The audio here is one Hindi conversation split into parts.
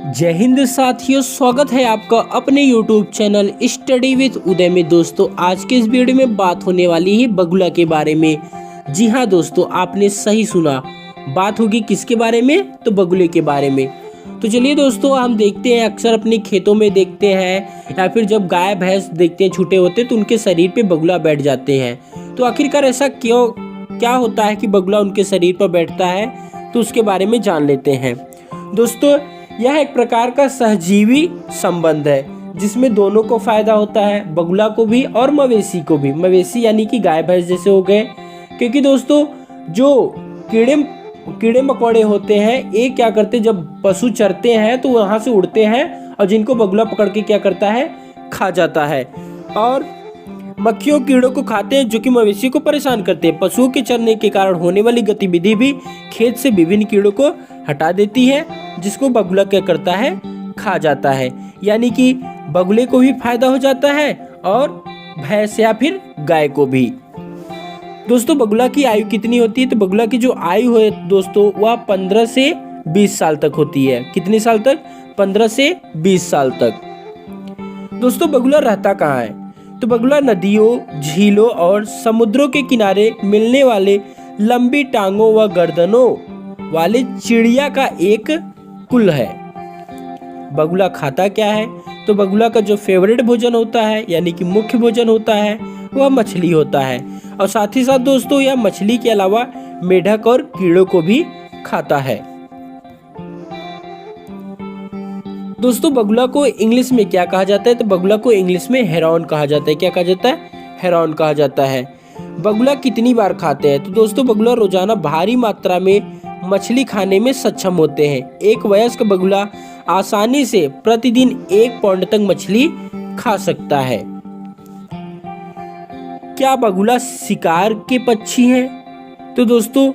जय हिंद साथियों, स्वागत है आपका अपने YouTube चैनल स्टडी विद उदय में। दोस्तों, आज के इस वीडियो में बात होने वाली है बगुला के बारे में। जी हाँ दोस्तों, आपने सही सुना, बात होगी किसके बारे में? तो बगुले के बारे में। तो चलिए दोस्तों, हम देखते हैं अक्सर अपने खेतों में देखते हैं या फिर जब गाय भैंस देखते हैं छूटे होते तो उनके शरीर पे बगुला बैठ जाते हैं। तो आखिरकार ऐसा क्या होता है कि बगुला उनके शरीर पर बैठता है? तो उसके बारे में जान लेते हैं। दोस्तों, यह एक प्रकार का सहजीवी संबंध है जिसमें दोनों को फायदा होता है, बगुला को भी और मवेशी को भी। मवेशी यानी कि गाय भैंस जैसे हो गए, क्योंकि दोस्तों जो कीड़े मकोड़े होते हैं ये क्या करते हैं, जब पशु चरते हैं तो वहां से उड़ते हैं और जिनको बगुला पकड़ के क्या करता है, खा जाता है। और मक्खियों कीड़ों को खाते हैं जो कि मवेशी को परेशान करते हैं। पशुओं के चरने के कारण होने वाली गतिविधि भी खेत से विभिन्न कीड़ों को हटा देती है, जिसको बगुला क्या करता है, खा जाता है। यानी कि बगुले को भी फायदा हो जाता है और भैंस या फिर गाय को भी। दोस्तों, बगुला की आयु कितनी होती है? तो बगुला की जो आयु है दोस्तों वह 15 से 20 साल तक होती है। कितने साल तक? 15 से 20 साल तक। दोस्तों, बगुला रहता कहाँ है? तो बगुला नदियों, झीलों और समुद्रों के किनारे मिलने वाले लंबी टांगों व गर्दनों वाले चिड़िया का एक कुल है। बगुला खाता क्या है? तो बगुला का जो फेवरेट भोजन होता है यानी कि मुख्य भोजन होता है वह मछली होता है। और साथ ही साथ दोस्तों यह मछली के अलावा मेढक और कीड़ों को भी खाता है। दोस्तों, बगुला को इंग्लिश में क्या कहा जाता है? तो बगुला को इंग्लिश में हेरॉन कहा जाता है। क्या कहा जाता है? हेरॉन कहा जाता है। बगुला कितनी बार खाते हैं? तो दोस्तों बगुला रोजाना भारी मात्रा में मछली खाने में सक्षम होते हैं। एक वयस्क बगुला आसानी से प्रतिदिन 1 पाउंड तक मछली खा सकता है। क्या बगुला शिकार के पक्षी हैं? तो दोस्तों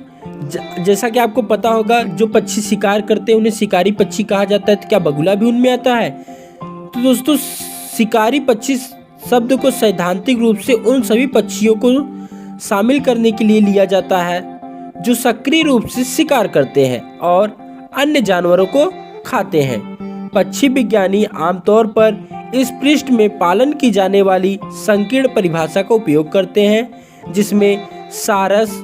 जैसा कि आपको पता होगा, जो पक्षी शिकार करते हैं उन्हें शिकारी पक्षी कहा जाता है। तो क्या बगुला भी उनमें आता है? तो दोस्तों शिकारी पक्षी शब्द को सैद्धांतिक रूप से उन सभी पक्षियों को शामिल करने के लिए लिया जाता है जो सक्रिय रूप से शिकार करते हैं और अन्य जानवरों को खाते हैं। पक्षी विज्ञानी आमतौर पर इस पृष्ठ में पालन की जाने वाली संकीर्ण परिभाषा का उपयोग करते हैं, जिसमें सारस,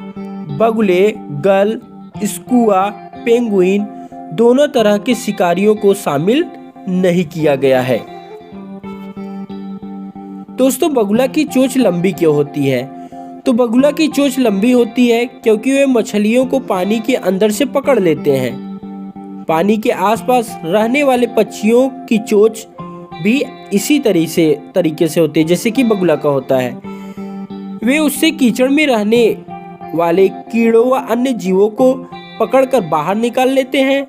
बगुले, गल, स्कुआ, पेंगुइन दोनों तरह के शिकारियों को शामिल नहीं किया गया है। दोस्तों, बगुला की चोंच लंबी क्यों होती है? तो बगुला की चोंच लंबी होती है क्योंकि वे मछलियों को पानी के अंदर से पकड़ लेते हैं। पानी के आसपास रहने वाले पक्षियों की चोंच भी इसी तरीके से होती है जैसे कि बगुला का होता है। वे उससे कीचड़ में रहने वाले कीड़ों व अन्य जीवों को पकड़कर बाहर निकाल लेते हैं।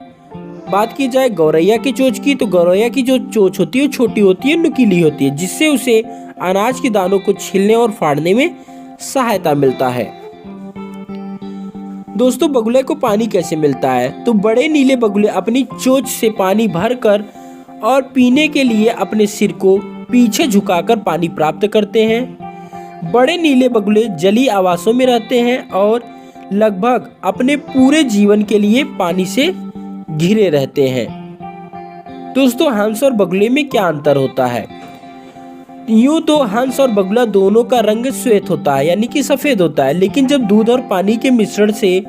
बात की जाए गौरैया की चोंच की, तो गौरैया की जो चोंच होती है छोटी होती है, नुकीली होती है, जिससे उसे अनाज के दानों को छीलने और फाड़ने में सहायता मिलता है। दोस्तों, बगुले को पानी कैसे मिलता है? तो बड़े नीले बगुले अपनी चोंच से पानी भरकर और पीने के लिए अपने सिर को पीछे झुकाकर पानी प्राप्त करते हैं। बड़े नीले बगुले जलीय आवासों में रहते हैं और लगभग अपने पूरे जीवन के लिए पानी से घिरे रहते हैं। दोस्तों, हंस और बगुले में क्या अंतर होता है? यूं तो हंस और बगुला दोनों का रंग श्वेत होता है यानी कि सफेद होता है, लेकिन जब दूध और पानी के मिश्रण से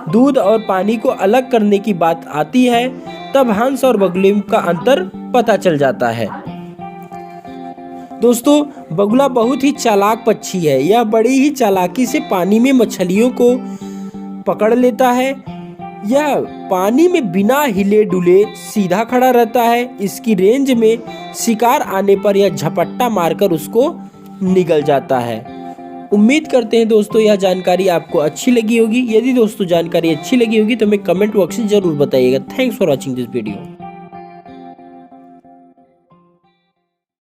दूध और पानी को अलग करने की बात आती है तब हंस और बगुले का अंतर पता चल जाता है। दोस्तों, बगुला बहुत ही चालाक पक्षी है। यह बड़ी ही चालाकी से पानी में मछलियों को पकड़ लेता है। यह पानी में बिना हिले डुले सीधा खड़ा रहता है। इसकी रेंज में शिकार आने पर यह झपट्टा मारकर उसको निगल जाता है। उम्मीद करते हैं दोस्तों यह जानकारी आपको अच्छी लगी होगी। यदि दोस्तों जानकारी अच्छी लगी होगी तो हमें कमेंट बॉक्स में जरूर बताइएगा। Thanks for watching this video.